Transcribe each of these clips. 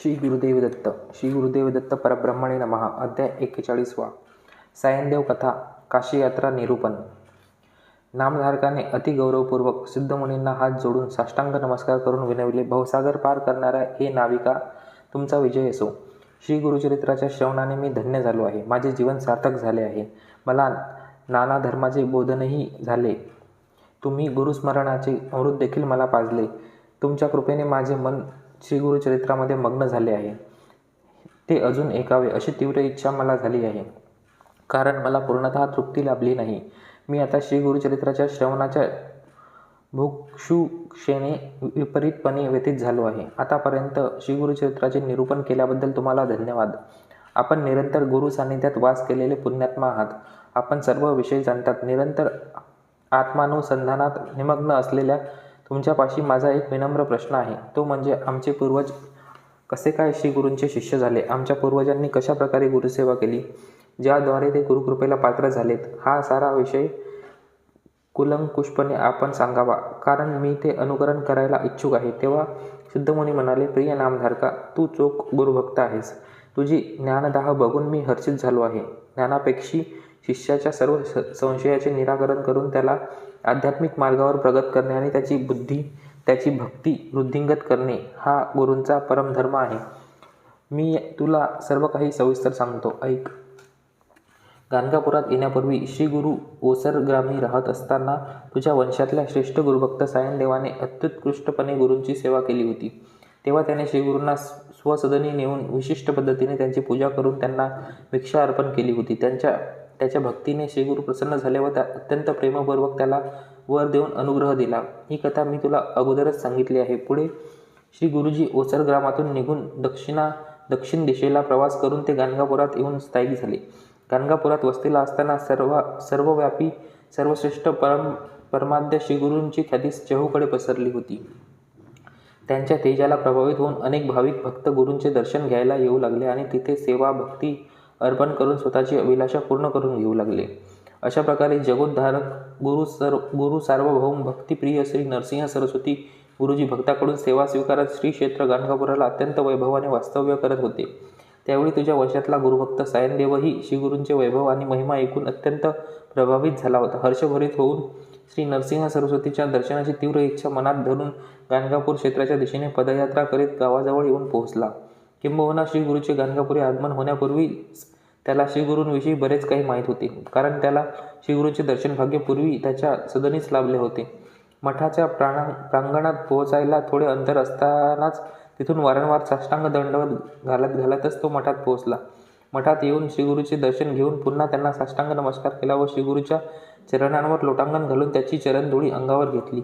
श्री गुरुदेव दत्त. श्री गुरुदेव दत्त परब्रह्मणे नमः. अध्याय 41. सायनदेव कथा. काशी यात्रा निरूपण. नामधारकाने अतिगौरवपूर्वक सिद्धमुनींना हात जोडून साष्टांग नमस्कार करून विनवले. भवसागर पार करणारा हे नाविका, तुमचा विजय असो. श्री गुरुचरित्राच्या श्रवणाने मी धन्य झालो आहे. माझे जीवन सार्थक झाले आहे. मला नाना धर्माचे बोधनही झाले. तुम्ही गुरुस्मरणाचे अमृत देखील मला पाजले. तुमच्या कृपेने माझे मन श्री गुरुचरित्रामध्ये मग्न झाले आहे. ते अजून ऐकावे अशी तीव्र इच्छा मला झाली आहे, कारण मला पूर्णतः तृप्ती लाभली नाही. मी आता श्री गुरुचरित्राच्या श्रवणाच्या भुक्षुक्षेने विपरीतपणे व्यतीत झालो आहे. आतापर्यंत श्री गुरुचरित्राचे निरूपण केल्याबद्दल तुम्हाला धन्यवाद. आपण निरंतर गुरु सान्निध्यात वास केलेले पुण्यात्मा आहात. आपण सर्व विषय जाणतात. निरंतर आत्मानुसंधानात निमग्न असलेल्या तुमच्यापाशी माझा एक विनम्र प्रश्न आहे. तो म्हणजे आमचे पूर्वज कसे काय श्री गुरूंचे शिष्य झाले? आमच्या पूर्वजांनी कशा प्रकारे गुरुसेवा केली, ज्याद्वारे ते गुरुकृपेला पात्र झालेत? हा सारा विषय कुलंकुषपणे आपण सांगावा, कारण मी ते अनुकरण करायला इच्छुक आहे. तेव्हा सिद्धमुनी म्हणाले, प्रिय नामधारका, तू चोख गुरुभक्त आहेस. तुझी ज्ञानदाह बघून मी हर्षित झालो आहे. ज्ञानापेक्षी शिष्याच्या सर्व संशयाचे निराकरण करून त्याला आध्यात्मिक मार्गावर प्रगत करणे आणि त्याची बुद्धी, त्याची भक्ती वृद्धिंगत करणे हा गुरूंचा परमधर्म आहे. मी तुला सर्व काही सविस्तर सांगतो, ऐक. गाणगापुरात येण्यापूर्वी श्री गुरु ओसरग्रामी राहत असताना तुझ्या वंशातल्या श्रेष्ठ गुरुभक्त सायनदेवाने अत्युत्कृष्टपणे गुरूंची सेवा केली होती. तेव्हा त्याने श्रीगुरूंना स्वसदनी नेऊन विशिष्ट पद्धतीने त्यांची पूजा करून त्यांना भिक्षा अर्पण केली होती. त्याच्या भक्तीने श्रीगुरु प्रसन्न झाले व अत्यंत प्रेमपूर्वक त्याला वर देऊन अनुग्रह दिला. ही कथा मी तुला अगोदरच सांगितली आहे. पुढे श्री गुरुजी ओसरग्रामातून निघून दक्षिण दिशेला प्रवास करून ते गाणगापुरात येऊन स्थायिक झाले. गाणगापुरात वस्तीला असताना सर्वव्यापी सर्वश्रेष्ठ परमाद्य श्रीगुरूंची ख्याती चहूकडे पसरली होती. त्यांच्या तेजाला प्रभावित होऊन अनेक भाविक भक्त गुरूंचे दर्शन घ्यायला येऊ लागले आणि तिथे सेवा भक्ती अर्पण करून स्वतःची अभिलाषा पूर्ण करून घेऊ लागले. अशा प्रकारे जगोद्धारक गुरु सार्वभौम भक्तिप्रिय श्री नरसिंह सरस्वती गुरुजी भक्ताकडून सेवा स्वीकारत श्री क्षेत्र गाणगापुराला अत्यंत वैभवाने वास्तव्य करत होते. त्यावेळी तुझ्या वंशातला गुरुभक्त सायनदेवही श्रीगुरूंचे वैभव आणि महिमा ऐकून अत्यंत प्रभावित झाला होता. हर्षभरित होऊन श्री नरसिंह सरस्वतीच्या दर्शनाची तीव्र इच्छा मनात धरून गाणगापूर क्षेत्राच्या दिशेने पदयात्रा करीत गावाजवळ येऊन पोहोचला. किंबहुना श्री गुरुचे गाणगापुरी आगमन होण्यापूर्वी त्याला श्रीगुरूंविषयी बरेच काही माहीत होते, कारण त्याला श्रीगुरूंचे दर्शन भाग्य पूर्वी त्याच्या सदनीच लाभले होते. मठाच्या प्रांगणात पोहोचायला थोडे अंतर असतानाच तिथून वारंवार साष्टांग दंडवत घालतच तो मठात पोहोचला. मठात येऊन श्रीगुरूचे दर्शन घेऊन पुन्हा त्यांना साष्टांग नमस्कार केला व श्रीगुरूच्या चरणांवर लोटांगण घालून त्याची चरणधुळी अंगावर घेतली.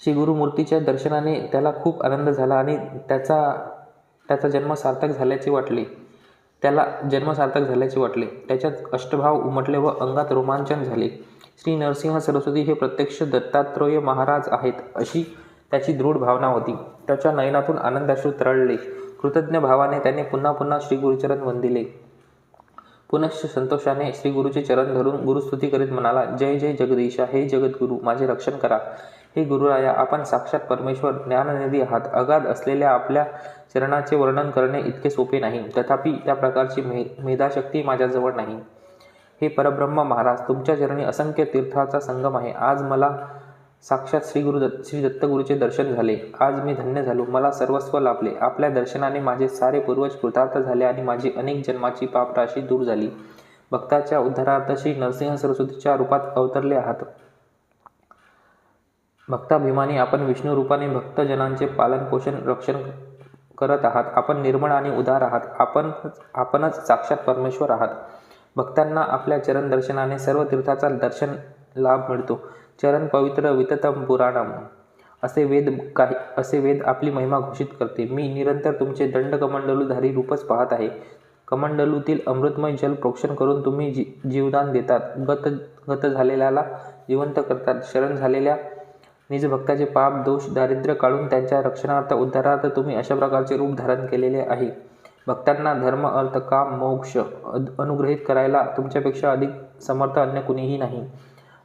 श्रीगुरुमूर्तीच्या दर्शनाने त्याला खूप आनंद झाला आणि त्याचा जन्म सार्थक झाल्याचे वाटले. त्याच्यात अष्टभाव उमटले व अंगात रोमांचन झाले. श्री नरसिंह सरस्वती हे प्रत्यक्ष दत्तात्रेय महाराज आहेत अशी त्याची दृढ भावना होती. त्याच्या नयनातून आनंदाश्रू तरळले. कृतज्ञ भावाने त्याने पुन्हा पुन्हा श्री गुरुचरण वंदिले. पुनश्च संतोषाने श्री गुरुचे चरण धरून गुरुस्तुती करीत म्हणाला, जय जय जगदीशा, हे जगद्गुरु, माझे रक्षण करा. हे गुरुराया, आपण साक्षात परमेश्वर ज्ञाननिधी आहात. अगाध असलेल्या आपल्या चरणाचे वर्णन करणे इतके सोपे नाही, तथापि त्या प्रकारची मेधाशक्ती माझ्याजवळ नाही. हे परब्रह्म महाराज, तुमच्या चरणी असंख्य तीर्थाचा संगम आहे. आज मला साक्षात श्री दत्तगुरूचे दर्शन झाले. आज मी धन्य झालो. मला सर्वस्व लाभले. आपल्या दर्शनाने माझे सारे पूर्वज कृतार्थ झाले आणि माझी अनेक जन्माची पापराशी दूर झाली. भक्ताच्या उद्धारार्थ श्री नरसिंह सरस्वतीच्या रूपात अवतरले आहात. भक्ताभिमानी आपण विष्णू रूपाने भक्तजनांचे पालन पोषण रक्षण करत आहात. आपण निर्मळ आणि उदार आहात. आपणच साक्षात परमेश्वर आहात. भक्तांना आपल्या चरण दर्शनाने सर्व तीर्थाचा दर्शन लाभ मिळतो. चरण पवित्र विततम पुराणम असे वेद आपली महिमा घोषित करते. मी निरंतर तुमचे दंडकमंडलूधारी रूपच पाहत आहे. कमंडलूतील अमृतमय जल प्रोक्षण करून तुम्ही जीवदान देतात. गत झालेल्याला जिवंत करतात. शरण झालेल्या निजभक्ताचे पाप दोष दारिद्र्य काढून त्यांच्या रक्षणार्थ उद्धारार्थ तुम्ही अशा प्रकारचे रूप धारण केलेले आहे. भक्तांना धर्म अर्थ काम मोक्ष अनुग्रहित करायला तुमच्यापेक्षा अधिक समर्थ अन्य कुणीही नाही.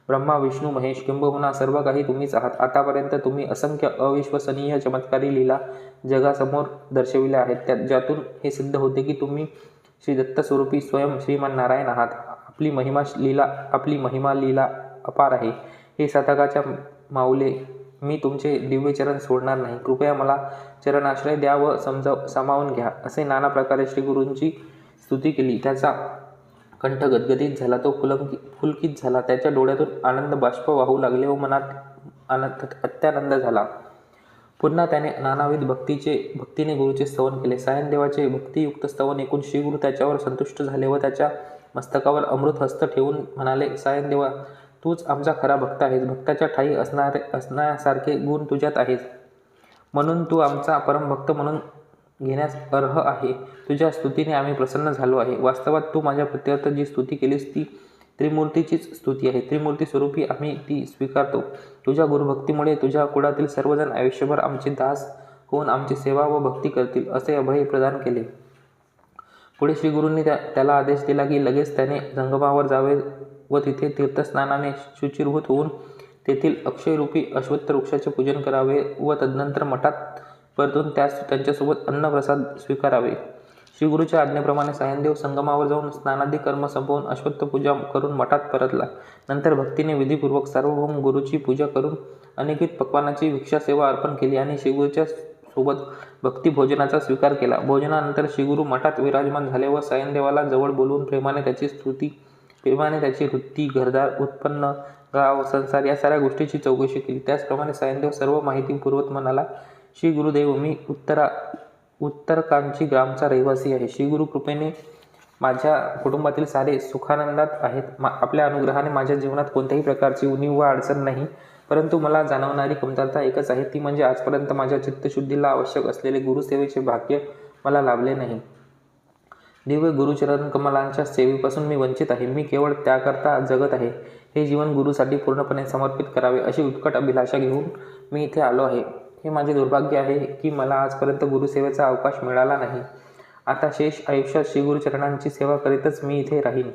ब्रह्मा, विष्णू, महेश किंबहुना सर्व काही तुम्हीच आहात. आतापर्यंत तुम्ही असंख्य अविश्वसनीय चमत्कारी लीला जगासमोर दर्शविल्या आहेत, ज्यातून हे सिद्ध होते की तुम्ही श्री दत्त स्वरूपी स्वयं श्रीमान नारायण आहात. आपली महिमा लीला अपार आहे. हे साधकाच्या माऊले, मी तुमचे दिव्य चरण सोडणार नाही. कृपया मला चरणाश्रय द्या व सामावून घ्या. असे नाना प्रकारे श्रीगुरूंची स्तुती केली. त्याचा कंठ गदगदित झाला, तो पुलकित झाला. त्याच्या डोळ्यातून आनंद बाष्प वाहू लागले व मनात अत्यानंद झाला. पुन्हा त्याने नानाविध भक्तीने गुरुचे स्तवन केले. सायनदेवाचे भक्तियुक्त स्तवन ऐकून श्रीगुरू त्याच्यावर संतुष्ट झाले व त्याच्या मस्तकावर अमृत हस्त ठेवून म्हणाले, सायनदेवा, तूच आमचा खरा भक्त आहेस. भक्ताच्या ठायी असण्यासारखे गुण तुझ्यात आहेस, म्हणून तू आमचा परमभक्त म्हणून घेण्यास अर्ह आहे. तुझ्या स्तुतीने आम्ही प्रसन्न झालो आहे. वास्तवात तू माझ्या प्रत्यर्थ जी स्तुती केलीस ती त्रिमूर्तीचीच स्तुती आहे. त्रिमूर्ती स्वरूपी आम्ही ती स्वीकारतो. तुझ्या गुरुभक्तीमुळे तुझ्या कुळातील सर्वजण आयुष्यभर आमचे दास होऊन आमची सेवा व भक्ती करतील, असे अभय प्रदान केले. पुढे श्रीगुरूंनी त्याला आदेश दिला की लगेच त्याने संगमावर जावे व तिथे तीर्थस्नानाने शुचिर्भूत होऊन तेथील अक्षयरूपी अश्वत्थ वृक्षाचे पूजन करावे व तदनंतर मठात परतून त्यांच्यासोबत अन्नप्रसाद स्वीकारावे. श्रीगुरूच्या आज्ञेप्रमाणे सायनदेव संगमावर जाऊन स्नानादी कर्म संपवून अश्वत्थ पूजा करून मठात परतला. नंतर भक्तीने विधीपूर्वक सार्वभौम गुरुची पूजा करून अनेकविध पक्वानाची भिक्षासेवा अर्पण केली आणि श्रीगुरूच्या सोबत भक्ती भोजनाचा स्वीकार केला. भोजनानंतर श्रीगुरू मठात विराजमान झाले व सायनदेवाला जवळ बोलवून प्रेमाने त्याची वृत्ती, घरदार, उत्पन्न, गाव, संसार या साऱ्या गोष्टीची चौकशी केली. त्याचप्रमाणे सायनदेव सर्व माहिती पुरवत म्हणाला, श्री गुरुदेव, मी उत्तरकांची ग्रामचा रहिवासी आहे. श्रीगुरु कृपेने माझ्या कुटुंबातील सारे सुखानंदात आहेत. आपल्या अनुग्रहाने माझ्या जीवनात कोणत्याही प्रकारची उणीव व अडचण नाही. परंतु मला जाणवणारी कमतरता एकच आहे, ती म्हणजे आजपर्यंत माझ्या चित्तशुद्धीला आवश्यक असलेले गुरुसेवेचे भाग्य मला लाभले नाही. दिव्य गुरुचरण कमलांच्या सेवेपासून मी वंचित आहे. मी केवळ त्याकरता जगत आहे. हे जीवन गुरुसाठी पूर्णपणे समर्पित करावे अशी उत्कट अभिलाषा घेऊन मी इथे आलो आहे. हे माझे दुर्भाग्य आहे की मला आजपर्यंत गुरुसेवेचा अवकाश मिळाला नाही. आता शेष आयुष्यात श्रीगुरुचरणांची सेवा करीतच मी इथे राहीन.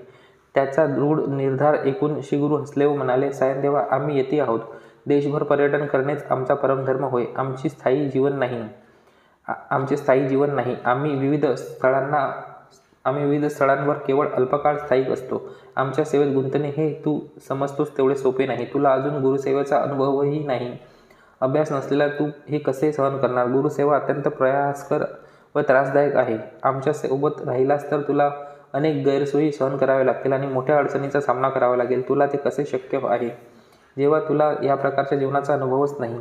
त्याचा दृढ निर्धार ऐकून श्रीगुरू हसले व म्हणाले, सायनदेवा, आम्ही येथे आहोत. देशभर पर्यटन करणेच आमचा परमधर्म होय. आमचे स्थायी जीवन नाही. आम्ही विविध स्थळांवर केवळ अल्पकाळ स्थायिक असतो. आमच्या सेवेत गुंतणे हे तू समजतोस तेवढे सोपे नाही. तुला अजून गुरुसेवेचा अनुभवही नाही. अभ्यास नसलेला तू हे कसे सहन करणार? गुरुसेवा अत्यंत प्रयासकर व त्रासदायक आहे. आमच्या सोबत राहिलास तर तुला अनेक गैरसोयी सहन कराव्या लागतील आणि मोठ्या अडचणीचा सामना करावा लागेल. तुला ते कसे शक्य आहे जेव्हा तुला या प्रकारच्या जीवनाचा अनुभवच नाही?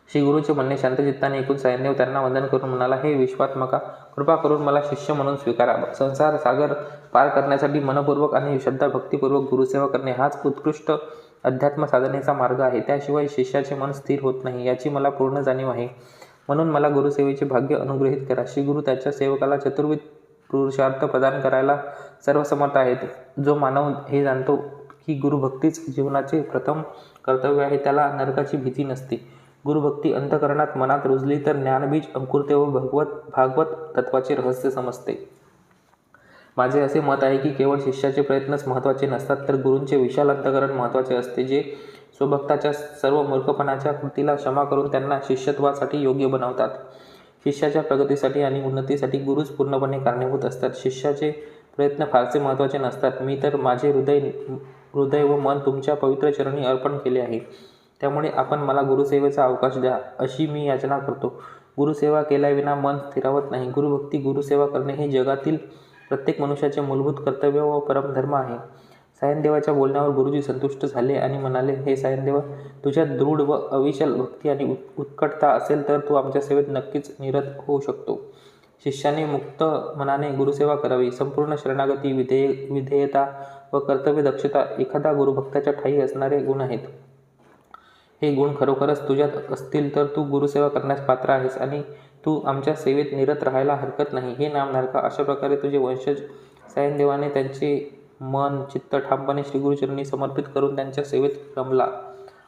श्रीगुरूचे म्हणणे शांतचित्ताने ऐकून सायनदेव त्यांना वंदन करून म्हणाला, हे विश्वात्मका, कृपा करून मला शिष्य म्हणून स्वीकारा. संसार सागर पार करण्यासाठी मनपूर्वक आणि श्रद्धाभक्तीपूर्वक गुरुसेवा करणे हाच उत्कृष्ट अध्यात्म साधनेचा मार्ग आहे. त्याशिवाय शिष्याचे मन स्थिर होत नाही याची मला पूर्ण जाणीव आहे. म्हणून मला गुरुसेवेचे भाग्य अनुग्रहित करा. श्रीगुरू त्याच्या सेवकाला चतुर्विध पुरुषार्थ प्रदान करायला सर्वसमर्थ आहेत. जो मानव हे जाणतो की गुरुभक्तीच जीवनाचे प्रथम कर्तव्य आहे, त्याला नरकाची भीती नसते. गुरुभक्ती अंतःकरणात मनात रुजली तर ज्ञानबीज अंकुरते व भागवत तत्वाचे रहस्य समजते. माझे असे मत आहे की केवळ शिष्याचे प्रयत्नच महत्त्वाचे नसतात, तर गुरूंचे विशाल अंतःकरण महत्त्वाचे असते, जे स्वभक्ताच्या सर्व मूर्खपणाच्या कृतीला क्षमा करून त्यांना शिष्यत्वासाठी योग्य बनवतात. शिष्याच्या प्रगतीसाठी आणि उन्नतीसाठी गुरुच पूर्णपणे कारणीभूत असतात. शिष्याचे प्रयत्न फारसे महत्त्वाचे नसतात. मी तर माझे हृदय व मन तुमच्या पवित्र चरणी अर्पण केले आहे. त्यामुळे आपण मला गुरुसेवेचा अवकाश द्या, अशी मी याचना करतो. गुरुसेवा केल्याविना मन स्थिरावत नाही. गुरुभक्ती, गुरुसेवा करणे हे जगातील प्रत्येक मनुष्याचे मूलभूत कर्तव्य व परमधर्म आहे. सायनदेवाच्या बोलण्यावर गुरुजी संतुष्ट झाले आणि म्हणाले, हे सायनदेवा, तुझ्यात दृढ व अविचल भक्ती आणि उत्कटता असेल तर तू आमच्या सेवेत नक्कीच निरत होऊ शकतो. शिष्याने मुक्त मनाने गुरुसेवा करावी. संपूर्ण शरणागती, विधेयता व कर्तव्य दक्षता एखादा गुरुभक्ताच्या ठायी असणारे गुण आहेत. हे गुण खरोखरच तुझ्यात असतील तर तू गुरुसेवा करण्यास पात्र आहेस आणि तू आमच्या सेवेत निरत राहायला हरकत नाही. हे नामधारका, अशा प्रकारे तुझे वंशज सायनदेवाने त्यांचे मन, चित्त ठामपणे श्रीगुरुचरणी समर्पित करून त्यांच्या सेवेत रमला.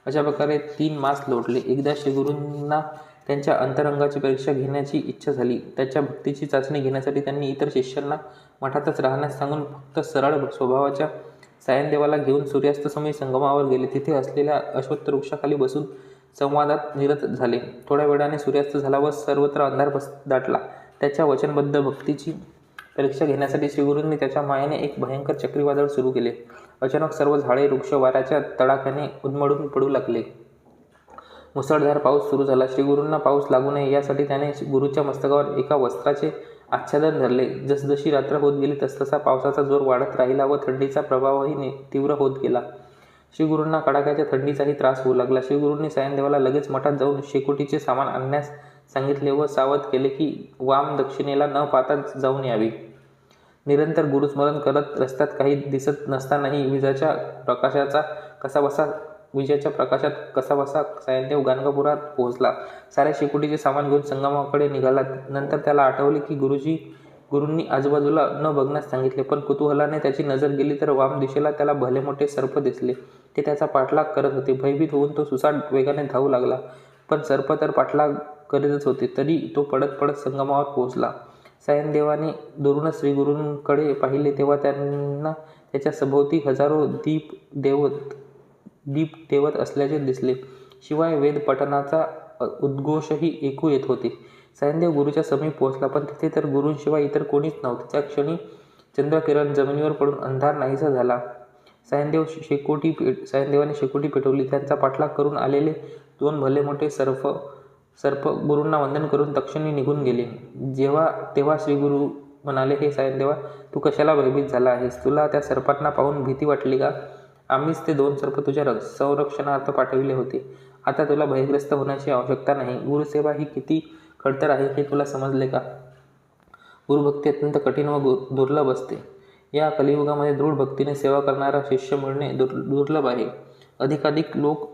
अशा प्रकारे 3 मास लोटले. एकदा श्रीगुरूंना त्यांच्या अंतरंगाची परीक्षा घेण्याची इच्छा झाली. त्याच्या भक्तीची चाचणी घेण्यासाठी त्यांनी इतर शिष्यांना मठातच राहण्यास सांगून फक्त सरळ स्वभावाच्या सायनदेवाला घेऊन सूर्यास्तसमयी संगमावर गेले. तिथे असलेल्या अश्वत्थ वृक्षाखाली बसून संवादात निरत झाले. थोड्या वेळाने सूर्यास्त झाला व सर्वत्र अंधार दाटला. त्याच्या वचनबद्ध भक्तीची परीक्षा घेण्यासाठी श्रीगुरूंनी त्याच्या मायेने एक भयंकर चक्रीवादळ सुरू केले. अचानक सर्व झाडे वृक्ष वाऱ्याच्या तडाख्याने उन्मळून पडू लागले. मुसळधार पाऊस सुरू झाला. श्रीगुरूंना पाऊस लागू नये यासाठी त्याने गुरूच्या मस्तकावर एका वस्त्राचे आच्छादन धरले. जसजशी रात्र होत गेली तसतसा पावसाचा जोर वाढत राहिला व थंडीचा प्रभावही तीव्र होत गेला. श्रीगुरूंना कडाक्याच्या थंडीचाही त्रास होऊ लागला. श्रीगुरूंनी सायनदेवाला लगेच मठात जाऊन शेकोटीचे सामान आणण्यास सांगितले व सावध केले की वाम दक्षिणेला न पाहता जाऊन यावे. निरंतर गुरुस्मरण करत रस्त्यात काही दिसत नसतानाही विजेच्या प्रकाशात कसाबसा सायनदेव गाणगापुरात पोहोचला. साऱ्या शेकोटीचे सामान घेऊन संगमाकडे निघाला. नंतर त्याला आठवले की गुरूंनी आजूबाजूला न बघण्यास सांगितले, पण कुतूहलाने त्याची नजर गेली तर वाम दिशेला त्याला भले मोठे सर्प दिसले. ते त्याचा पाठलाग करत होते. भयभीत होऊन तो सुसाट वेगाने धावू लागला, पण सर्प तर पाठलाग करीतच होते. तरी तो पडत पडत संगमावर पोहोचला. सायनदेवाने दुरूनच श्रीगुरूंकडे पाहिले तेव्हा त्यांना त्याच्या सभोवती हजारो दीप तेवत असल्याचे दिसले. शिवाय वेदपठणाचा उद्घोषही ऐकू येत होते. सायनदेव गुरूच्या समीप पोहोचला, पण तिथे तर गुरूंशिवाय इतर कोणीच नव्हते. त्या क्षणी चंद्रकिरण जमिनीवर पडून अंधार नाहीसा झाला. सायनदेवाने शेकोटी पेटवली. त्यांचा पाठलाग करून आलेले दोन भले मोठे सर्प गुरूंना वंदन करून तक्षणी निघून गेले. तेव्हा श्रीगुरू म्हणाले, हे सायनदेवा, तू कशाला भयभीत झाला आहेस? तुला त्या सर्पांना पाहून भीती वाटली का? आम्हीच ते 2 सर्प तुझ्या संरक्षणार्थ पाठविले होते. आता तुला भयग्रस्त होण्याची आवश्यकता नाही. गुरुसेवा ही किती खडतर आहे हे तुला समजले का? गुरुभक्ती अत्यंत कठीण व दुर्लभ असते. या कलियुगामध्ये दृढ भक्तीने सेवा करणारा शिष्य मिळणे दुर्लभ आहे. अधिकाधिक लोक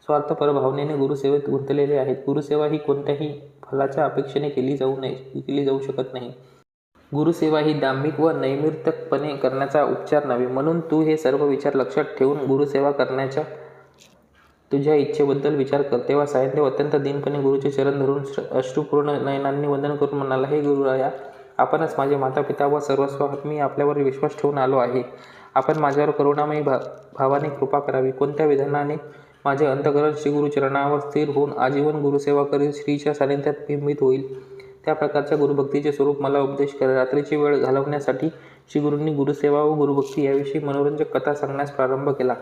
स्वार्थपरभावनेने गुरुसेवेत गुंतलेले आहेत. गुरुसेवा ही कोणत्याही फलाच्या अपेक्षेने केली जाऊ शकत नाही. गुरुसेवा ही दांभिक व नैमित्तिकपणे करण्याचा उपचार नव्हे. म्हणून तू हे सर्व विचार लक्षात ठेवून गुरुसेवा करण्याच्या तुझ्या इच्छेबद्दल विचार कर. तेव्हा सायनदेव अत्यंत दीनपणे गुरुचे चरण धरून अश्रुपूर्ण नयनांनी वंदन करून म्हणाला, हे गुरुराया, आपणच माझे मातापिता व सर्वस्व आहात. मी आपल्यावर विश्वास ठेवून आलो आहे. आपण माझ्यावर करुणामयी भावाने कृपा करावी. कोणत्या विधानाने माझे अंतःकरण श्रीगुरुचरणावर स्थिर होऊन आजीवन गुरुसेवा करीत श्रीच्या सानिध्यात बिंबित होईल, त्या प्रकारच्या गुरुभक्तीचे स्वरूप मला उपदेश करा. रात्रीची वेळ घालवण्यासाठी श्रीगुरूंनी गुरुसेवा व गुरुभक्ती याविषयी मनोरंजक कथा सांगण्यास प्रारंभ केला.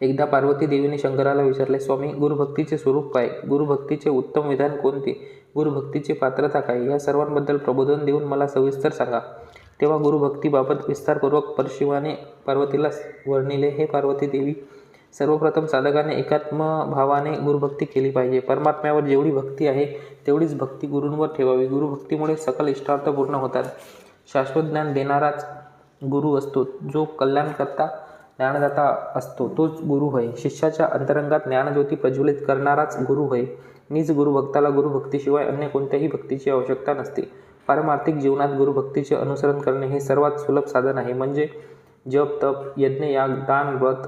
एकदा पार्वती देवीने शंकराला विचारले, स्वामी, गुरुभक्तीचे स्वरूप काय? गुरुभक्तीचे उत्तम विधान कोणते? गुरुभक्तीची पात्रता काय? या सर्वांबद्दल प्रबोधन देऊन मला सविस्तर सांगा. तेव्हा गुरुभक्तीबाबत विस्तारपूर्वक परशिवाने पार्वतीला वर्णिले. हे पार्वती देवी, सर्वप्रथम साधकाने एकात्मभावाने गुरुभक्ती केली पाहिजे. परमात्म्यावर जेवढी भक्ती आहे तेवढीच भक्ती गुरूंवर ठेवावी. गुरुभक्तीमुळे सकल इष्टार्थ पूर्ण होतात. शाश्वत ज्ञान देणाराच गुरु असतो. जो कल्याणकर्ता ज्ञानदाता असतो तोच गुरु होय. शिष्याच्या अंतरंगात ज्ञानज्योती प्रज्वलित करणाराच गुरु होय. निज गुरुभक्ताला गुरुभक्तीशिवाय अन्य कोणत्याही भक्तीची आवश्यकता नसते. पारमार्थिक जीवनात गुरुभक्तीचे अनुसरण करणे हे सर्वात सुलभ साधन आहे. म्हणजे जप, तप, यज्ञ, याग, दान, व्रत,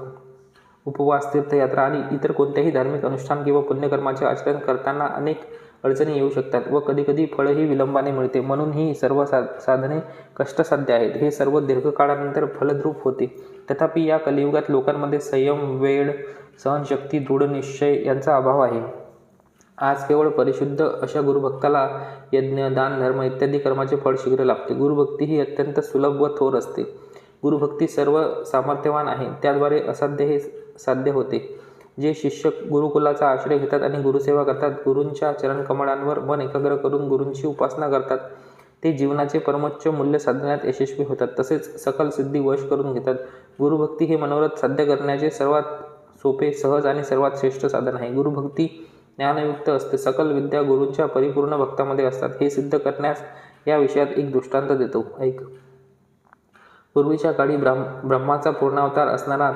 उपवास, तीर्थयात्रा आणि इतर कोणत्याही धार्मिक अनुष्ठान किंवा पुण्यकर्माचे आचरण करताना अनेक अडचणी येऊ शकतात व कधीकधी फळही विलंबाने मिळते. म्हणून ही सर्व साधने कष्टसाध्य आहेत. हे सर्व दीर्घकाळानंतर फलद्रूप होते. तथापि या कलियुगात लोकांमध्ये संयम, वेळ, सहनशक्ती, दृढनिश्चय यांचा अभाव आहे. आज केवळ परिशुद्ध अशा गुरुभक्ताला यज्ञ, दान, धर्म इत्यादी कर्माचे फळ शीघ्र लाभते. गुरुभक्ती ही अत्यंत सुलभ व थोर असते. गुरुभक्ती सर्व सामर्थ्यवान आहे. त्याद्वारे असाध्य हे साध्य होते. जे शिष्य गुरुकुलाचा आश्रय घेतात आणि गुरुसेवा करतात, गुरूंच्या चरणकमळांवर मन एकाग्र करून गुरूंची उपासना करतात, ते जीवनाचे परमोच्च मूल्य साधण्यात यशस्वी होतात. तसेच सकल सिद्धी वश करून घेतात. गुरुभक्ती हे मनोरथ साध्य करण्याचे सर्वात सोपे, सहज आणि सर्वात श्रेष्ठ साधन आहे. गुरुभक्ती ज्ञानयुक्त असते. सकल विद्या गुरूंच्या परिपूर्ण भक्तामध्ये असतात. हे सिद्ध करण्यास या विषयात एक दृष्टांत देतो, ऐक. पूर्वीच्या काळी ब्रह्माचा पूर्णावतार असणारा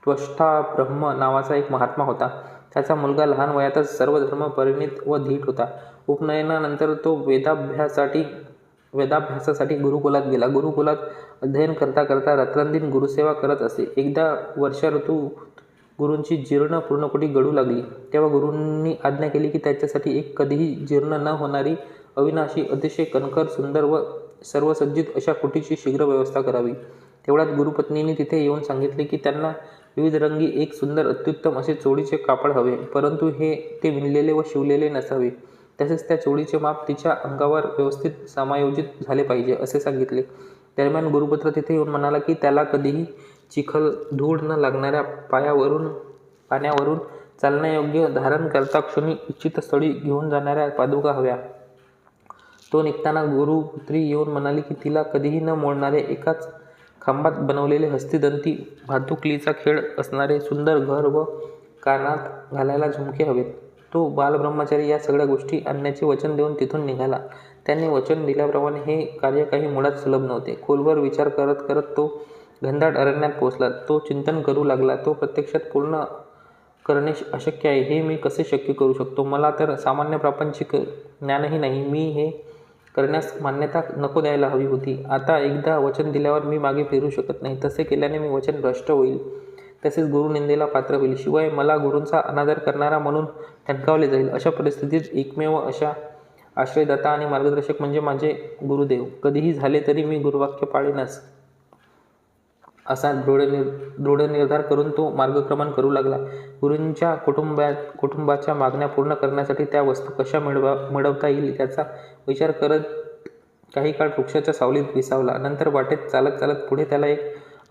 त्वष्टा ब्रह्म नावाचा एक महात्मा होता. त्याचा मुलगा लहान वयातच सर्व धर्म परिणित व धीट होता. उपनयनानंतर तो वेदाभ्यासासाठी गुरुकुलात गेला. गुरुकुलात अध्ययन करता करता रात्रंदिन गुरुसेवा करत असे. एकदा वर्षा ऋतूत गुरूंची जीर्ण पूर्णकुटी गळू लागली. तेव्हा गुरूंनी आज्ञा केली की त्याच्यासाठी एक कधीही जीर्ण न होणारी, अविनाशी, अतिशय कणखर, सुंदर व सर्वसज्जित अशा कुटीची शीघ्र व्यवस्था करावी. तेवढ्यात गुरुपत्नीने तिथे येऊन सांगितले की त्यांना विविध रंगी एक सुंदर अत्युत्तम असे चोळीचे कापड हवे, परंतु ते विणलेले व शिवलेले नसावे. तसेच त्या चोळीचे माप तिच्या अंगावर व्यवस्थित समायोजित झाले पाहिजे असे सांगितले. दरम्यान गुरुपुत्र तिथे येऊन म्हणाला की त्याला कधीही चिखल धूळ न लागणाऱ्या पाण्यावरून चालण्यायोग्य धारण करता क्षणी इच्छित स्थळी घेऊन जाणाऱ्या पादुका हव्या. तो निघताना गुरुपुत्री येऊन म्हणाली की तिला कधीही न मोडणारे एकाच खांबात बनवलेले हस्तिदंती भातुकलीचा खेळ असणारे सुंदर घर व कानात घालायला झुमके हवेत. तो बालब्रह्मचारी या सगळ्या गोष्टी आणण्याचे वचन देऊन तिथून निघाला. त्यांनी वचन दिल्याप्रमाणे हे कार्य काही मुळात सुलभ नव्हते. खोलवर विचार करत करत तो घनदाट अरण्यात पोहोचला. तो चिंतन करू लागला. तो प्रत्यक्षात पूर्ण करणे अशक्य आहे. हे मी कसे शक्य करू शकतो? मला तर सामान्य प्रापंचिक ज्ञानही नाही. मी हे करण्यास मान्यता नको द्यायला हवी होती. आता एकदा वचन दिल्यावर मी मागे फिरू शकत नाही. तसे केल्याने मी वचन भ्रष्ट होईल, तसेच गुरुनिंदेला पात्र होईल. शिवाय मला गुरूंचा अनादर करणारा म्हणून ठणकावले जाईल. अशा परिस्थितीत एकमेव अशा आश्रयदाता आणि मार्गदर्शक म्हणजे माझे गुरुदेव. कधीही झाले तरी मी गुरुवाक्य पाळीनच, असा दृढ निर्धार करून तो मार्गक्रमण करू लागला. गुरूंच्या कुटुंबाच्या मागण्या पूर्ण करण्यासाठी त्या वस्तू कशा मिळवता येईल याचा विचार करत काही काळ वृक्षाच्या सावलीत विसावला. नंतर वाटेत चालत चालत पुढे त्याला एक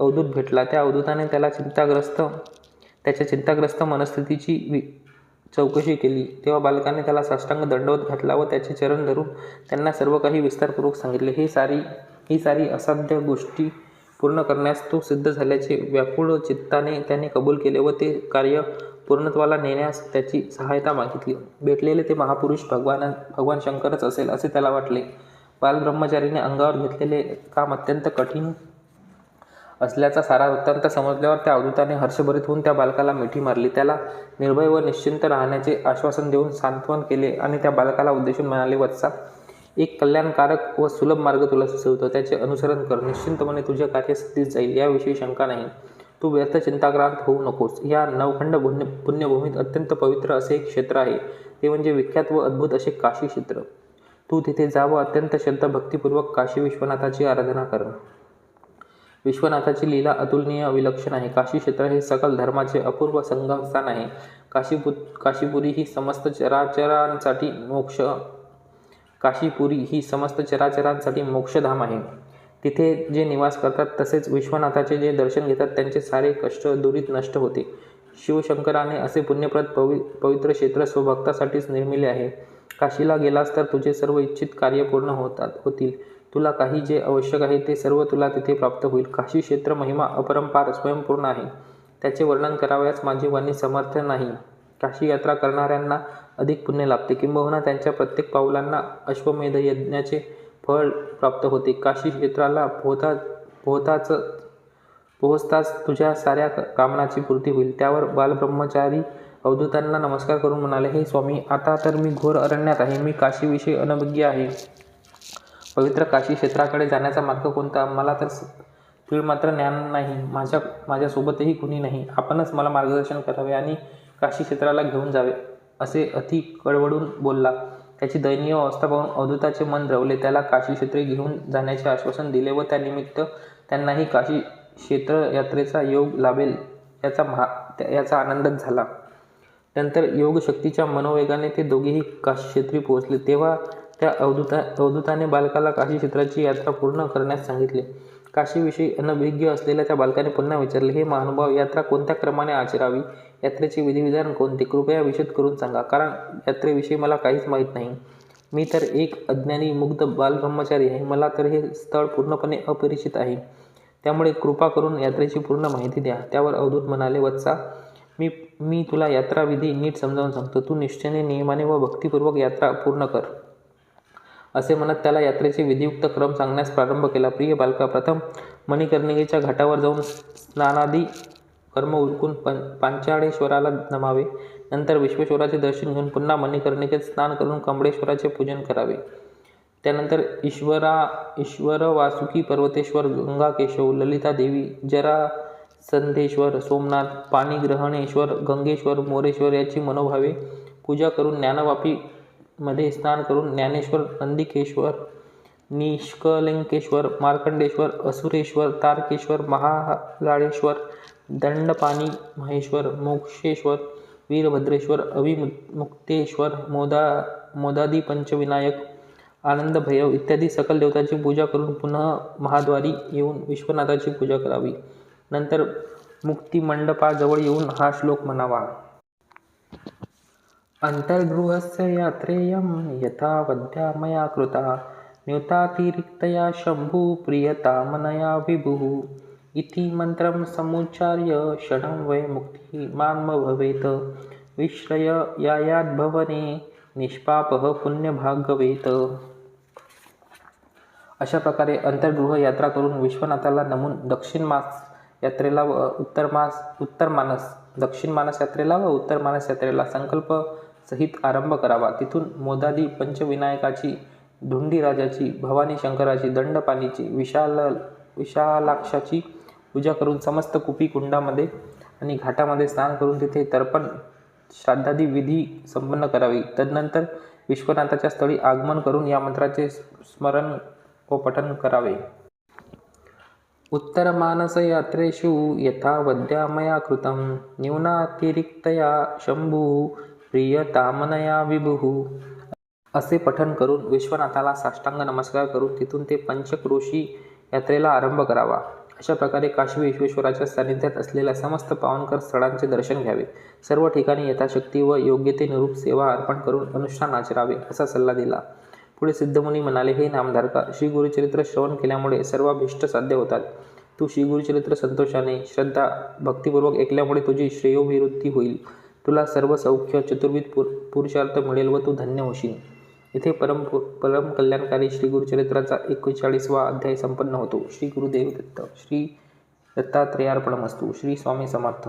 अवधूत भेटला. त्या अवधूताने त्याच्या चिंताग्रस्त मनस्थितीची चौकशी केली. तेव्हा बालकाने त्याला साष्टांग दंडवत घातला व त्याचे चरण धरून त्यांना सर्व काही विस्तारपूर्वक सांगितले. ही सारी असाध्य गोष्टी पूर्ण करण्यास तो सिद्ध झाल्याचे व्याकुळ चित्ताने त्याने कबूल केले व ते कार्य पूर्णत्वाला नेण्यास त्याची सहायता मागितली. भेटलेले ते महापुरुष भगवान शंकरच असेल असे त्याला वाटले. बालब्रह्मचारीने अंगावर घेतलेले काम अत्यंत कठीण असल्याचा सारा वृत्तांत समजल्यावर त्या अवधूताने हर्षभरित होऊन त्या बालकाला मिठी मारली. त्याला निर्भय व निश्चिंत राहण्याचे आश्वासन देऊन सांत्वन केले आणि त्या बालकाला उद्देशून म्हणाले, वत्सा, एक कल्याणकारक व सुलभ मार्ग तुला सुचवतो. त्याचे अनुसरण कर. निश्चिंतपणे तुझे कार्य सिद्धीस जाईल, याविषयी शंका नाही. तू व्यर्थ चिंताक्रांत होऊ नकोस. या नवखंड पुण्यभूमीत अत्यंत पवित्र असे एक क्षेत्र आहे. ते म्हणजे विख्यात व अद्भुत असे काशी क्षेत्र. तू तिथे जा व अत्यंत श्रद्धा भक्तिपूर्वक काशी विश्वनाथाची आराधना कर. विश्वनाथाची लीला अतुलनीय विलक्षण आहे. काशी क्षेत्र हे सकल धर्माचे अपूर्व संगमस्थान आहे. काशीपुरी ही समस्त चराचरांसाठी मोक्षधाम आहे. तिथे जे निवास करतात तसेच विश्वनाथाचे जे दर्शन घेतात त्यांचे सारे कष्ट दुरीत नष्ट होते. शिवशंकराने असे पुण्यप्रद पवित्र क्षेत्र स्वभक्तासाठीच निर्मिले आहे. काशीला गेलास तर तुझे सर्व इच्छित कार्य पूर्ण होतील. तुला काही जे आवश्यक आहे ते सर्व तुला तिथे प्राप्त होईल. काशी क्षेत्र महिमा अपरंपार स्वयंपूर्ण आहे. त्याचे वर्णन करावयास माझी वाणी समर्थ नाही. काशी यात्रा करणाऱ्यांना अधिक पुण्य लाभते, किंबहुना त्यांच्या प्रत्येक पाऊलांना अश्वमेध यज्ञाचे फळ प्राप्त होते. काशी क्षेत्राला पोहोचताच तुझ्या साऱ्या कामनाची पूर्ती होईल. त्यावर बालब्रह्मचारी अवधूतांना नमस्कार करून म्हणाले, हे स्वामी, आता तर मी घोर अरण्यात आहे. मी काशीविषयी अनभिज्ञ आहे. पवित्र काशी क्षेत्राकडे जाण्याचा मार्ग कोणता? मला तर तीळ मात्र ज्ञान नाही. माझ्यासोबतही कुणी नाही. आपणच मला मार्गदर्शन करावे आणि काशी क्षेत्राला घेऊन जावे, असे अति कळवळून बोलला. त्याची दयनीय अवस्था पाहून अवधूताचे मन द्रवले. त्याला काशी क्षेत्रे घेऊन जाण्याचे आश्वासन दिले व त्यानिमित्त त्यांनाही काशी क्षेत्र यात्रेचा योग लाभेल याचा आनंदच झाला. नंतर योगशक्तीच्या मनोवेगाने ते दोघेही काशी क्षेत्री पोहोचले. तेव्हा त्या अवधूताने बालकाला काशी क्षेत्राची यात्रा पूर्ण करण्यास सांगितले. काशीविषयी अनभिज्ञ असलेल्या त्या बालकाने पुन्हा विचारले, हे महानुभाव, यात्रा कोणत्या क्रमाने आचरावी? यात्रेचे विधिविधान कोणते? कृपया विशद करून सांगा, कारण यात्रेविषयी मला काहीच माहीत नाही. मी तर एक अज्ञानी मुग्ध बालब्रह्मचारी आहे. मला तर हे स्थळ पूर्णपणे अपरिचित आहे. त्यामुळे कृपा करून यात्रेची पूर्ण माहिती द्या. त्यावर अवधूत म्हणाले, वत्सा, मी तुला यात्राविधी नीट समजावून सांगतो. तू निश्चयाने, नियमाने व भक्तिपूर्वक यात्रा पूर्ण कर. असे म्हणत त्याला यात्रेचे विधियुक्त क्रम सांगण्यास प्रारंभ केला. प्रिय बालका, प्रथम मणिकर्णिकेच्या घाटावर जाऊन स्नानादी कर्म उरकून पांचाळेश्वराला नमावे. नंतर विश्वेश्वराचे दर्शन घेऊन पुन्हा मणिकर्णिकेत स्नान करून कमळेश्वराचे पूजन करावे. त्यानंतर ईश्वर वासुकी, पर्वतेश्वर, गंगाकेशव, ललिता देवी, जरासंधेश्वर, सोमनाथ, पाणीग्रहणेश्वर, गंगेश्वर, मोरेश्वर याची मनोभावे पूजा करून ज्ञानवापी मध्ये स्नान करून ज्ञानेश्वर, नंदिकेश्वर, निष्कलंकेश्वर, मार्कंडेश्वर, असुरेश्वर, तारकेश्वर, महालाळेश्वर, दंडपाणी महेश्वर, मोक्षेश्वर, वीरभद्रेश्वर, अविमुक्तेश्वर, मोदादी पंचविनायक, आनंद भैरव इत्यादी सकल देवतांची पूजा करून पुन्हा महाद्वारी येऊन विश्वनाथाची पूजा करावी. नंतर मुक्तिमंडपाजवळ येऊन हा श्लोक म्हणावा. अंतर्गृहस्य यात्रेयं यथा वद्या मया कृता न्यूतातिरिक्तया शंभू प्रियतामनया विभुः इति मंत्रं समुच्चार्य क्षणं वै मुक्तिः भवेत् विश्रय यायाद्भवने निष्पापः पुण्यभागवेत. अशा प्रकारे अंतर्गृह यात्रा करून विश्वनाथाला नमून दक्षिण मानस यात्रेला व उत्तर मानस यात्रेला संकल्प सहित आरंभ करावा. तिथून मोदादी पंचविनायकाची, धुंडीराजाची, भवानी शंकराची, दंडपाणीची, विशालाक्षाची पूजा करून समस्त कुपी कुंडामध्ये आणि घाटामध्ये स्नान करून तिथे तर्पण श्राद्धादी विधी संपन्न करावी. तदनंतर विश्वनाथाच्या स्थळी आगमन करून या मंत्राचे स्मरण व पठन करावे. उत्तरमानसयात्रेषु यथा वद्या मया कृतं न्यूनातिरिक्तया शंभुः प्रियतामनया विभुः असे पठन करून विश्वनाथाला साष्टांग नमस्कार करून तिथून ते पंचक्रोशी यात्रेला आरंभ करावा. अशा प्रकारे काशी विश्वेश्वराच्या सानिध्यात असलेल्या समस्त पावनकर स्थळांचे दर्शन घ्यावे. सर्व ठिकाणी यथाशक्ती व योग्यतेनुरूप सेवा अर्पण करून अनुष्ठान आचरावे असा सल्ला दिला. पुढे सिद्धमुनी म्हणाले, हे नामधारका, श्री गुरुचरित्र श्रवण केल्यामुळे सर्व अभिष्ट साध्य होतात. तू श्री गुरुचरित्र संतोषाने, श्रद्धा, भक्तिपूर्वक ऐकल्यामुळे तुझी श्रेयोभिवृद्धी होईल. तुला सर्व सौख्य, चतुर्विध पुरुषार्थ मिळेल व तू धन्य होशील. इथे परम कल्याणकारी श्री गुरुचरित्राचा 41वा अध्याय संपन्न होतो. श्री गुरुदेव दत्त. श्री दत्तात्रेयार्पणमस्तु. श्री स्वामी समर्थ.